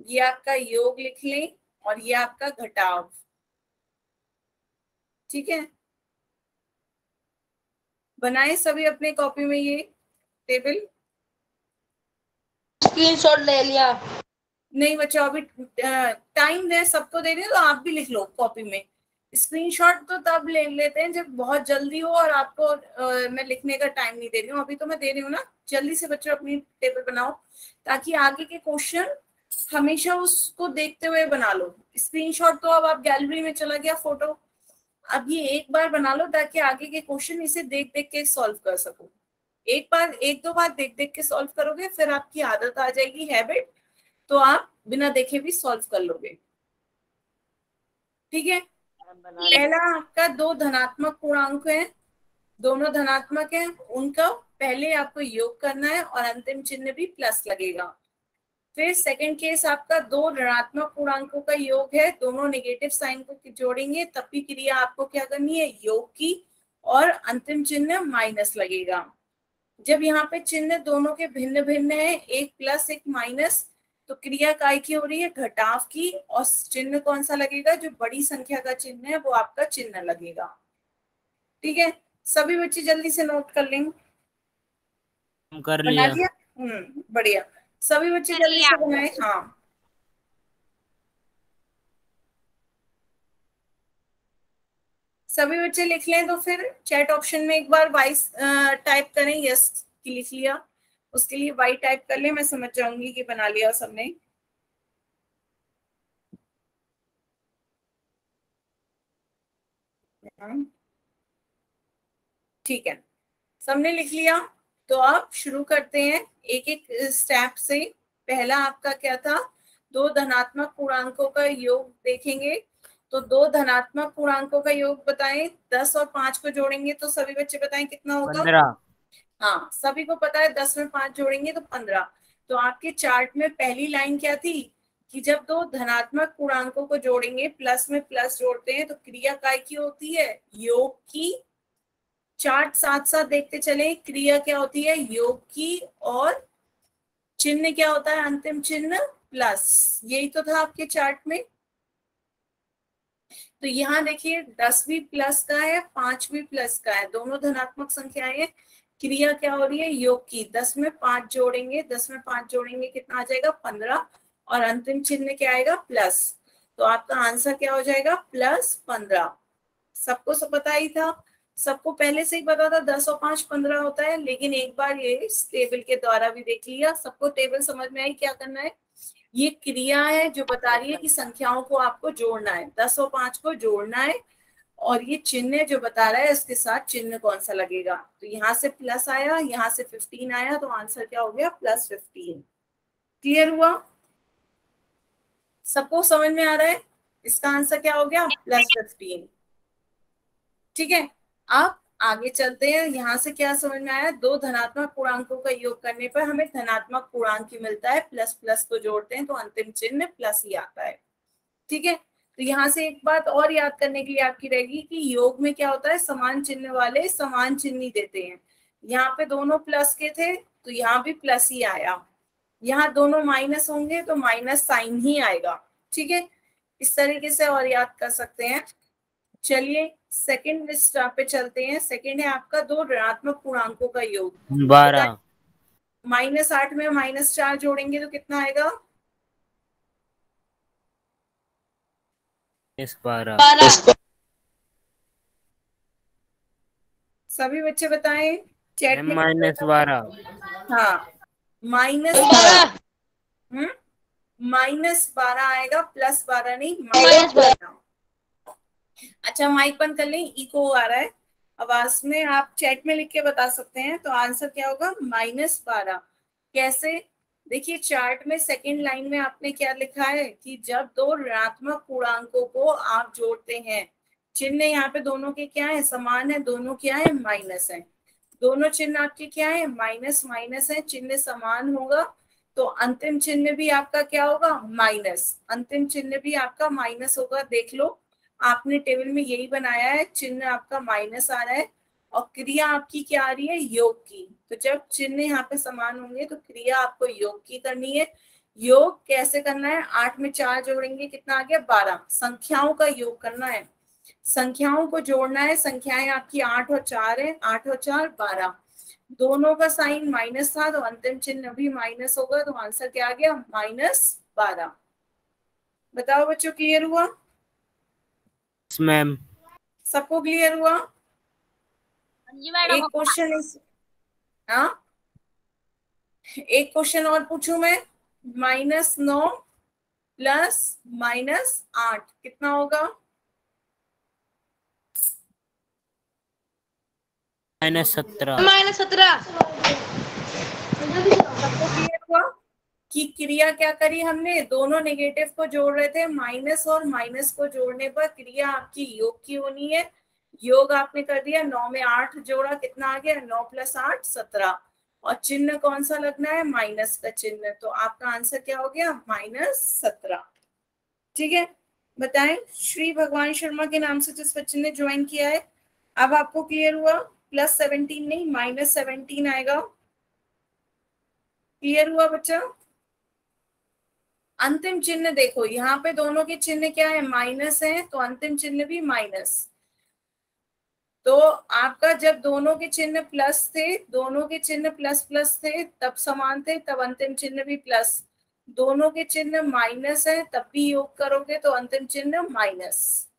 ये आपका योग लिख लें, और ये आपका घटाव। ठीक है, बनाए सभी अपने कॉपी में ये टेबल। स्क्रीनशॉट ले लिया। नहीं बच्चों, अभी टाइम दे, सबको दे रही हूँ, तो आप भी लिख लो कॉपी में। स्क्रीनशॉट तो तब ले लेते हैं जब बहुत जल्दी हो और आपको मैं लिखने का टाइम नहीं दे रही हूँ। अभी तो मैं दे रही हूँ ना, जल्दी से बच्चों अपनी टेबल बनाओ, ताकि आगे के क्वेश्चन हमेशा उसको देखते हुए बना लो। स्क्रीनशॉट तो अब आप गैलरी में चला गया फोटो, अब ये एक बार बना लो ताकि आगे के क्वेश्चन इसे देख देख के सॉल्व कर सको। एक दो बार देख देख के सॉल्व करोगे, फिर आपकी आदत आ जाएगी, हैबिट, तो आप बिना देखे भी सॉल्व कर लोगे। ठीक है, पहला आपका 2 धनात्मक पूर्णांक है, दोनों धनात्मक है, उनका पहले आपको योग करना है और अंतिम चिन्ह भी प्लस लगेगा। फिर सेकंड केस आपका 2 ऋणात्मक पूर्णांकों का योग है, दोनों नेगेटिव साइन को जोड़ेंगे, तब भी क्रिया आपको क्या करनी है, योग की, और अंतिम चिन्ह माइनस लगेगा। जब यहाँ पे चिन्ह दोनों के भिन्न भिन्न है, एक प्लस एक माइनस, तो क्रिया काय की हो रही है, घटाव की, और चिन्ह कौन सा लगेगा, जो बड़ी संख्या का चिन्ह है वो आपका चिन्ह लगेगा। ठीक है, सभी बच्चे जल्दी से नोट कर लेंगे। कर बना लिया। लिया? बढ़िया, सभी बच्चे जल्दी से बनाए। हाँ, सभी बच्चे लिख लें तो फिर चैट ऑप्शन में एक बार वाई टाइप करें, यस की लिख लिया, उसके लिए वाई टाइप कर ले, मैं समझ जाऊंगी कि बना लिया सबने। ठीक है, सबने लिख लिया, तो आप शुरू करते हैं एक एक स्टेप से। पहला आपका क्या था, 2 धनात्मक पूर्णांकों का योग देखेंगे। तो 2 धनात्मक पूर्णांकों का योग बताएं, 10 और 5 को जोड़ेंगे तो सभी बच्चे बताएं कितना होगा। 15। हाँ, सभी को पता है 10 में 5 जोड़ेंगे तो 15। तो आपके चार्ट में पहली लाइन क्या थी कि जब 2 धनात्मक पूर्णांकों को जोड़ेंगे, प्लस में प्लस जोड़ते हैं, तो क्रिया काय की होती है, योग की। चार्ट साथ साथ देखते चले, क्रिया क्या होती है, योग की, और चिन्ह क्या होता है, अंतिम चिन्ह प्लस। यही तो था आपके चार्ट में। तो यहाँ देखिए 10 भी प्लस का है, 5 भी प्लस का है, दोनों धनात्मक संख्याएं हैं। क्रिया क्या हो रही है, योग की। 10 में 5 जोड़ेंगे, 10 में 5 जोड़ेंगे कितना आ जाएगा, 15, और अंतिम चिन्ह क्या आएगा, प्लस। तो आपका आंसर क्या हो जाएगा, +15। सबको सब पता ही था, सबको पहले से ही पता था 10 और 5 15 होता है, लेकिन एक बार ये इस टेबल के द्वारा भी देख लिया। सबको टेबल समझ में आई, क्या करना है, ये क्रिया है जो बता रही है कि संख्याओं को आपको जोड़ना है, 10 और 5 को जोड़ना है, और ये चिन्ह जो बता रहा है उसके साथ चिन्ह कौन सा लगेगा। तो यहाँ से प्लस आया, यहाँ से 15 आया, तो आंसर क्या हो गया, +15। क्लियर हुआ, सबको समझ में आ रहा है, इसका आंसर क्या हो गया, +15। ठीक है, अब आगे चलते हैं। यहाँ से क्या समझ में आया, 2 धनात्मक पूर्णांकों का योग करने पर हमें धनात्मक पूर्णांक ही मिलता है, प्लस प्लस को जोड़ते हैं तो अंतिम चिन्ह प्लस ही आता है। ठीक है, तो यहाँ से एक बात और याद करने के लिए आपकी रहेगी कि योग में क्या होता है, समान चिन्ह वाले समान चिन्ह ही देते हैं। यहाँ पे दोनों प्लस के थे तो यहाँ भी प्लस ही आया, यहाँ दोनों माइनस होंगे तो माइनस साइन ही आएगा। ठीक है, इस तरीके से और याद कर सकते हैं। चलिए सेकंड स्टेप पे चलते हैं। सेकंड है आपका दो ऋणात्मक पूर्णांकों का योग। 12 -8 में -4 जोड़ेंगे तो कितना आएगा? -12 सभी बच्चे बताएं चैट में। -12 हाँ -12 -12 आएगा, +12 नहीं, -12। अच्छा माइक बंद कर लें, इको आ रहा है आवाज में। आप चैट में लिख के बता सकते हैं। तो आंसर क्या होगा? -12। कैसे? देखिए चार्ट में सेकंड लाइन में आपने क्या लिखा है कि जब दो ऋणात्मक पूर्णांकों को आप जोड़ते हैं, चिन्ह यहाँ पे दोनों के क्या है? समान है। दोनों क्या है? माइनस है। दोनों चिन्ह आपके क्या है? माइनस माइनस है। चिन्ह समान होगा तो अंतिम चिन्ह भी आपका क्या होगा? माइनस। अंतिम चिन्ह भी आपका माइनस होगा। देख लो आपने टेबल में यही बनाया है, चिन्ह आपका माइनस आ रहा है और क्रिया आपकी क्या आ रही है? योग की। तो जब चिन्ह यहाँ पे समान होंगे तो क्रिया आपको योग की करनी है। योग कैसे करना है? 8 में 4 जोड़ेंगे, कितना आ गया? 12। संख्याओं का योग करना है, संख्याओं को जोड़ना है। संख्याएं आपकी 8 और 4 है। 8 और 4 12। दोनों का साइन माइनस था तो अंतिम चिन्ह भी माइनस होगा। तो आंसर क्या आ गया? -12। बताओ बच्चों, क्लियर हुआ? मैम। सबको क्लियर हुआ? जी मैडम। एक क्वेश्चन हाँ एक क्वेश्चन और पूछूं मैं। -9 + -8 कितना होगा? -17 सबको क्लियर हुआ कि क्रिया क्या करी हमने? दोनों नेगेटिव को जोड़ रहे थे, माइनस और माइनस को जोड़ने पर क्रिया आपकी योग की होनी है। योग आपने कर दिया। 9 में 8 जोड़ा, कितना आ गया? 9 + 8 17। और चिन्ह कौन सा लगना है? माइनस का चिन्ह। तो आपका आंसर क्या हो गया? -17। ठीक है, बताएं श्री भगवान शर्मा के नाम से जिस बच्चे ने ज्वाइन किया है। अब आपको क्लियर हुआ? +17 नहीं, -17 आएगा। क्लियर हुआ बच्चा? अंतिम चिन्ह देखो, यहाँ पे दोनों के चिन्ह क्या है? माइनस है, तो अंतिम चिन्ह भी माइनस। तो आपका जब दोनों के चिन्ह प्लस थे, दोनों के चिन्ह प्लस प्लस थे तब समान थे, तब अंतिम चिन्ह भी प्लस। दोनों के चिन्ह माइनस है तब भी योग करोगे तो अंतिम चिन्ह माइनस।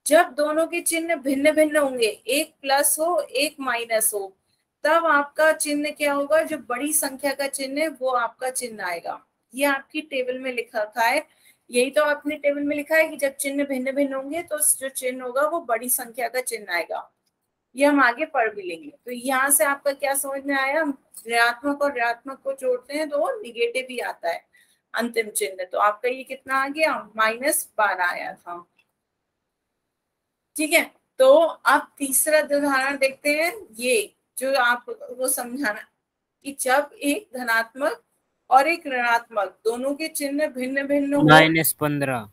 जब दोनों के चिन्ह भिन्न भिन्न होंगे, एक प्लस हो एक माइनस हो, तब आपका चिन्ह क्या होगा? जो बड़ी संख्या का चिन्ह है वो आपका चिन्ह आएगा। ये आपकी टेबल में लिखा रखा है। यही तो आपने टेबल में लिखा है कि जब चिन्ह भिन्न भिन्न होंगे तो जो चिन्ह होगा वो बड़ी संख्या का चिन्ह आएगा। ये हम आगे पढ़ भी लेंगे। तो यहाँ से आपका क्या समझ में आया? ऋणात्मक और ऋणात्मक को जोड़ते हैं तो निगेटिव ही आता है अंतिम चिन्ह। तो आपका ये कितना आ गया? -12 आया था। ठीक है, तो अब तीसरा उदाहरण देखते हैं। ये जो आपको समझाना कि जब एक धनात्मक और एक ऋणात्मक दोनों के चिन्ह भिन्न भिन्न हो। -15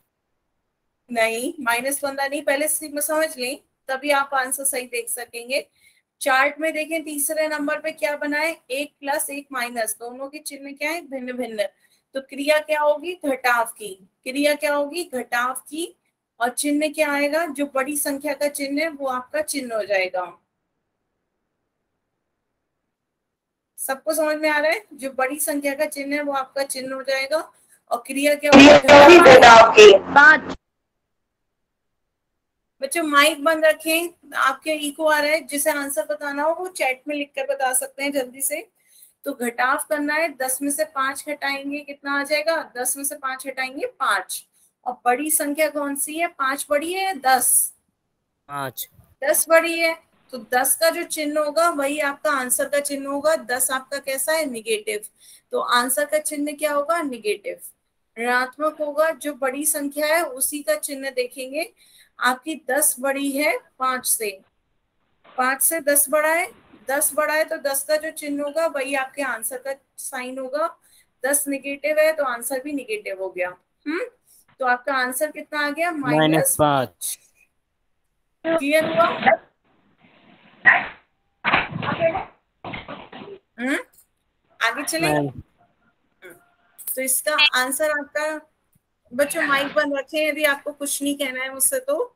नहीं, -15 नहीं, पहले समझ लें तभी आप आंसर सही देख सकेंगे। चार्ट में देखें तीसरे नंबर पे क्या बना है? 1 + 1 माइनस, दोनों के चिन्ह क्या है? भिन्न भिन्न। तो क्रिया क्या होगी? घटाव की। क्रिया क्या होगी? घटाव की। और चिन्ह क्या आएगा? जो बड़ी संख्या का चिन्ह है वो आपका चिन्ह हो जाएगा। सबको समझ में आ रहा है? जो बड़ी संख्या का चिन्ह है वो आपका चिन्ह हो जाएगा। और क्रिया क्या होगी? घटाव की। 5। बच्चों माइक बंद रखें, आपके इको आ रहा है। जिसे आंसर बताना हो वो चैट में लिखकर बता सकते हैं जल्दी से। तो घटाव करना है, 10 में से 5 घटाएंगे, कितना आ जाएगा? 10 में से 5 घटाएंगे 5। और बड़ी संख्या कौन सी है? 5 बड़ी है या 10? 5 10 बड़ी है। तो 10 का जो चिन्ह होगा वही आपका आंसर का चिन्ह होगा। 10 आपका कैसा है? निगेटिव। तो आंसर का चिन्ह क्या होगा? निगेटिव। ऋणात्मक होगा, जो बड़ी संख्या है उसी का चिन्ह देखेंगे। आपकी 10 बड़ी है 5 से, 5 से 10 बड़ा है। 10 बड़ा है तो 10 का जो चिन्ह होगा वही आपके आंसर का साइन होगा। 10 निगेटिव है तो आंसर भी निगेटिव हो गया। तो आपका आंसर कितना आ गया? -5 क्लियर हुआ? आगे चले। तो इसका आंसर आपका, बच्चों माइक बंद रखें यदि आपको कुछ नहीं कहना है मुझसे तो।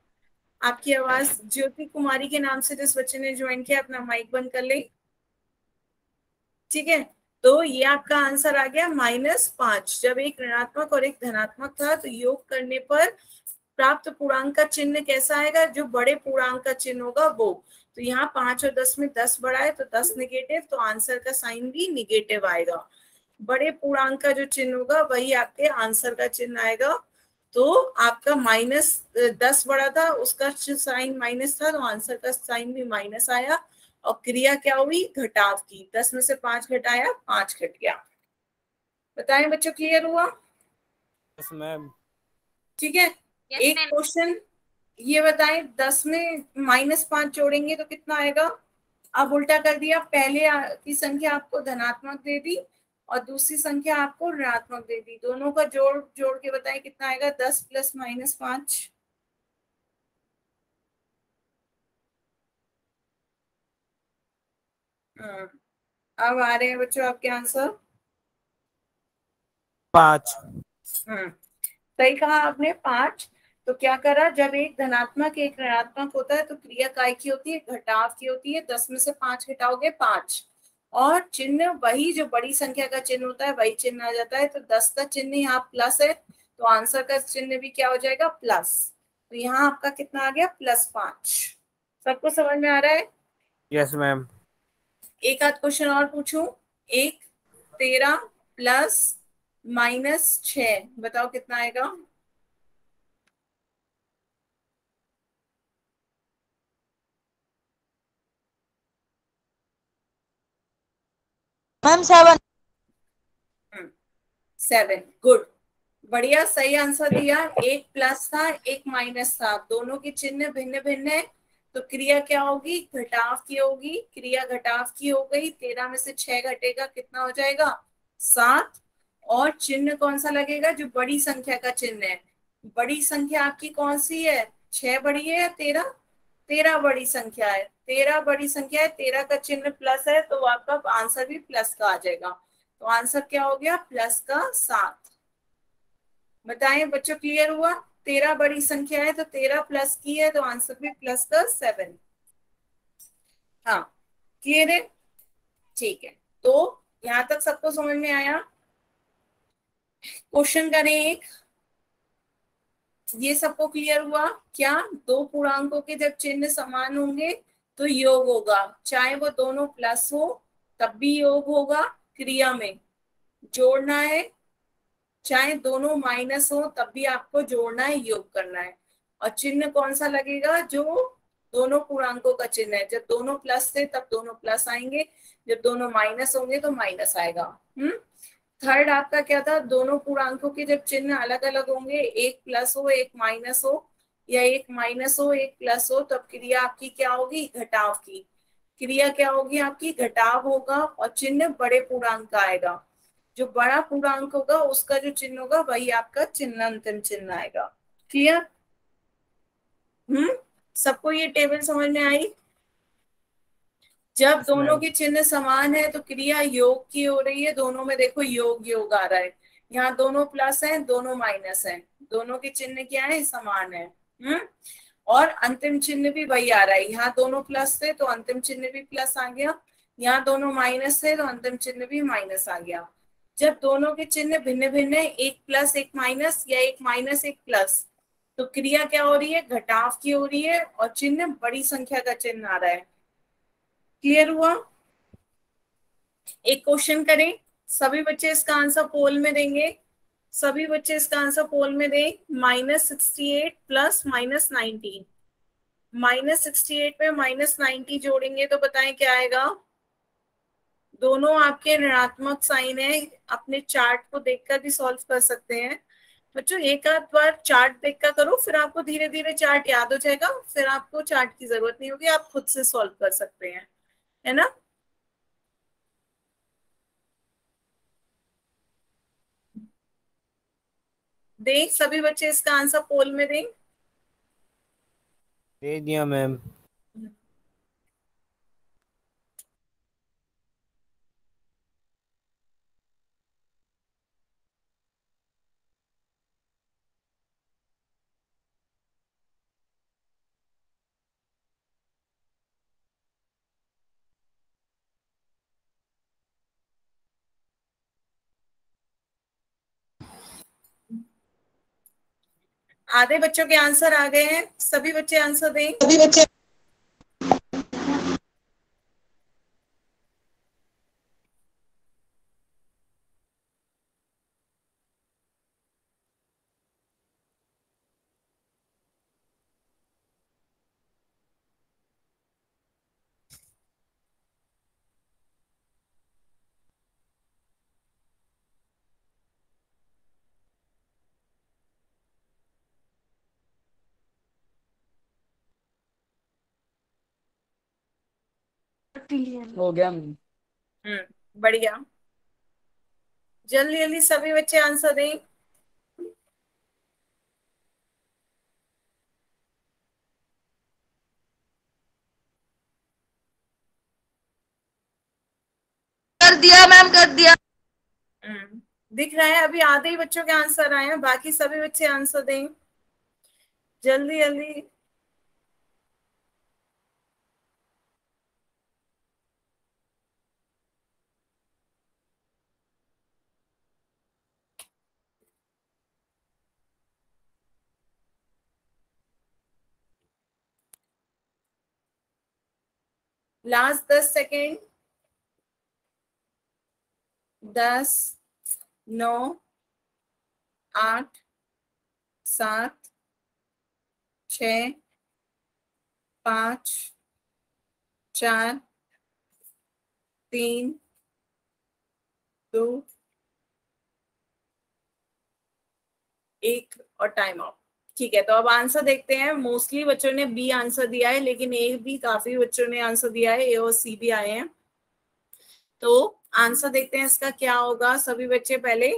आपकी आवाज ज्योति कुमारी के नाम से जिस बच्चे ने ज्वाइन किया अपना माइक बंद कर ले। ठीक है, तो ये आपका आंसर आ गया -5। जब एक ऋणात्मक और एक धनात्मक था तो योग करने पर प्राप्त पूर्णांक का चिन्ह कैसा आएगा, जो बड़े पूर्णांक का चिन्ह होगा वो। तो यहाँ 5 और 10 में 10 बड़ा है तो 10 निगेटिव, तो आंसर का साइन भी निगेटिव आएगा। बड़े पूर्णांक का जो चिन्ह होगा वही आपके आंसर का चिन्ह आएगा। तो आपका -10 बड़ा था, उसका साइन माइनस था, तो आंसर का साइन भी माइनस आया। और क्रिया क्या हुई, घटाव की। 10 में से 5 घटाया, 5 घट गया। बताएं बच्चों, क्लियर हुआ? Yes ma'am. ठीक है, Yes, एक ma'am. क्वेश्चन ये बताएं, 10 में -5 जोड़ेंगे तो कितना आएगा। अब उल्टा कर दिया, पहले की संख्या आपको धनात्मक दे दी और दूसरी संख्या आपको ऋणात्मक दे दी, दोनों का जोड़ जोड़ के बताएं कितना आएगा। 10 + -5। अब आ रहे हैं बच्चों आपके आंसर। 5। सही कहा आपने, 5। तो क्या करा, जब एक धनात्मक एक ऋणात्मक होता है तो क्रिया काय की होती है, घटाव की होती है। 10 में से 5 घटाओगे 5, और चिन्ह वही जो बड़ी संख्या का चिन्ह होता है वही चिन्ह आ जाता है। तो 10 का चिन्ह यहाँ प्लस है, तो आंसर का चिन्ह भी क्या हो जाएगा, प्लस। तो यहाँ आपका कितना आ गया, +5। सबको समझ में आ रहा है? Yes ma'am. एक आध क्वेश्चन और पूछूं। 1 13 + -6 बताओ कितना आएगा। मैम 7। 7, गुड, बढ़िया, सही आंसर दिया। एक प्लस था एक माइनस था, दोनों के चिन्ह भिन्न भिन्न है, तो क्रिया क्या होगी, घटाव की होगी। क्रिया घटाव की हो गई। 13 में से 6 घटेगा, कितना हो जाएगा, 7। और चिन्ह कौन सा लगेगा, जो बड़ी संख्या का चिन्ह है। बड़ी संख्या आपकी कौन सी है, 6 बड़ी है या 13? 13 बड़ी संख्या है। 13 बड़ी संख्या है, 13 का चिन्ह प्लस है, तो आपका आंसर भी प्लस का आ जाएगा। तो आंसर क्या हो गया, +7। बताएं बच्चों, क्लियर हुआ? 13 बड़ी संख्या है तो 13 प्लस की है, तो आंसर भी +7। हाँ, क्लियर है? ठीक है, तो यहां तक सबको समझ में आया। क्वेश्चन करें एक, ये सबको क्लियर हुआ क्या? दो पूर्णांकों के जब चिन्ह समान होंगे तो योग होगा, चाहे वो दोनों प्लस हो तब भी योग होगा। क्रिया में जोड़ना है, चाहे दोनों माइनस हो तब भी आपको जोड़ना है, योग करना है। और चिन्ह कौन सा लगेगा, जो दोनों पूर्णांकों का चिन्ह है। जब दोनों प्लस थे तब दोनों प्लस आएंगे, जब दोनों माइनस होंगे तो माइनस आएगा। थर्ड आपका क्या था, दोनों पूर्णांकों के जब चिन्ह अलग अलग होंगे, एक प्लस हो एक माइनस हो, या एक माइनस हो एक प्लस हो, तब क्रिया आपकी क्या होगी, घटाव की। क्रिया क्या होगी आपकी, घटाव होगा, और चिन्ह बड़े पूर्णांक का आएगा। जो बड़ा पूर्णांक होगा उसका जो चिन्ह होगा वही आपका चिन्ह अंतिम चिन्ह आएगा। क्लियर? सबको ये टेबल समझ में आई? जब यस दोनों मैम। के चिन्ह समान है तो क्रिया योग की हो रही है। दोनों में देखो योग योग आ रहा है, यहाँ दोनों प्लस हैं दोनों माइनस हैं, दोनों के चिन्ह क्या है, समान है। और अंतिम चिन्ह भी वही आ रहा है, यहाँ दोनों प्लस थे तो अंतिम चिन्ह भी प्लस आ गया, यहाँ दोनों माइनस थे तो अंतिम चिन्ह भी माइनस आ गया। जब दोनों के चिन्ह भिन्न भिन्न है, एक प्लस एक माइनस या एक माइनस एक प्लस, तो क्रिया क्या हो रही है, घटाव की हो रही है, और चिन्ह बड़ी संख्या का चिन्ह आ रहा है। क्लियर हुआ? एक क्वेश्चन करें, सभी बच्चे इसका आंसर पोल में देंगे। सभी बच्चे इसका आंसर पोल में दें। -68 + -19, -68 में -90 जोड़ेंगे तो बताएं क्या आएगा। दोनों आपके ऋणात्मक साइन है, अपने चार्ट को देखकर भी सॉल्व कर सकते हैं। बच्चों एक आध बार चार्ट देखकर करो, फिर आपको धीरे धीरे चार्ट याद हो जाएगा, फिर आपको चार्ट की जरूरत नहीं होगी, आप खुद से सॉल्व कर सकते हैं, है ना। देख, सभी बच्चे इसका आंसर पोल में दें। दे दिया मैम। आधे बच्चों के आंसर आ गए हैं, सभी बच्चे आंसर दें। हो गया। बढ़िया, जल्दी जल्दी सभी बच्चे आंसर दें। कर दिया मैम, कर दिया। दिख रहा है, अभी आधे ही बच्चों के आंसर आए हैं, बाकी सभी बच्चे आंसर दें जल्दी जल्दी। Last 10 second. 10, 9, 8, 7, 6, 5, 4, 3, 2, 1 और टाइम आउट। ठीक है, तो अब आंसर देखते हैं। मोस्टली बच्चों ने बी आंसर दिया है, लेकिन ए भी काफी बच्चों ने आंसर दिया है, ए और सी भी आए हैं। तो आंसर देखते हैं इसका क्या होगा। सभी बच्चे पहले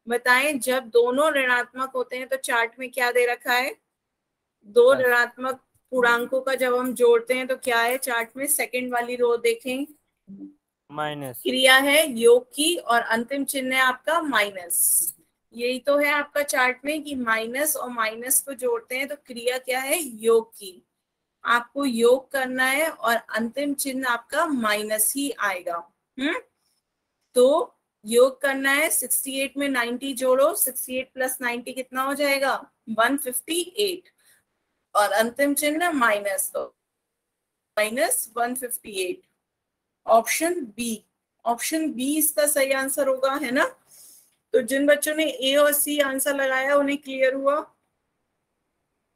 बताएं, जब दोनों ऋणात्मक होते हैं तो चार्ट में क्या दे रखा है? दो ऋणात्मक पूर्णांकों का जब हम जोड़ते हैं तो क्या है चार्ट में? सेकंड वाली रो देखें, माइनस क्रिया है योग की और अंतिम चिन्ह है आपका माइनस। यही तो है आपका चार्ट में कि माइनस और माइनस को जोड़ते हैं तो क्रिया क्या है? योग की। आपको योग करना है और अंतिम चिन्ह आपका माइनस ही आएगा। तो योग करना है, 68 में 90 जोड़ो, 68 प्लस 90 कितना हो जाएगा? 158 और अंतिम चिन्ह माइनस, तो minus 158। Option B, option B इसका सही आंसर होगा, है ना? तो जिन बच्चों ने ए और सी आंसर लगाया उन्हें क्लियर हुआ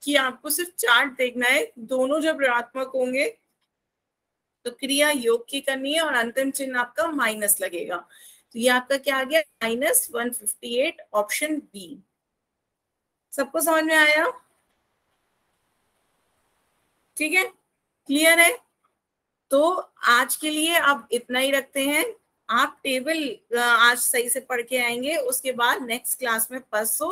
कि आपको सिर्फ चार्ट देखना है। दोनों जब ऋणात्मक होंगे तो क्रिया योग की करनी है और अंतिम चिन्ह आपका माइनस लगेगा। तो ये आपका क्या आ गया? -158, ऑप्शन बी। सबको समझ में आया? ठीक है, क्लियर है? तो आज के लिए अब इतना ही रखते हैं। आप टेबल आज सही से पढ़ के आएंगे, उसके बाद नेक्स्ट क्लास में परसों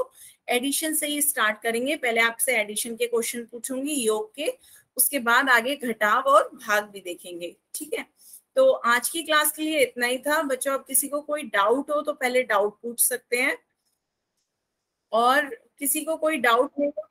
एडिशन से ही स्टार्ट करेंगे। पहले आपसे एडिशन के क्वेश्चन पूछूंगी योग के, उसके बाद आगे घटाव और भाग भी देखेंगे। ठीक है, तो आज की क्लास के लिए इतना ही था बच्चों। अब किसी को कोई डाउट हो तो पहले डाउट पूछ सकते हैं, और किसी को कोई डाउट नहीं हो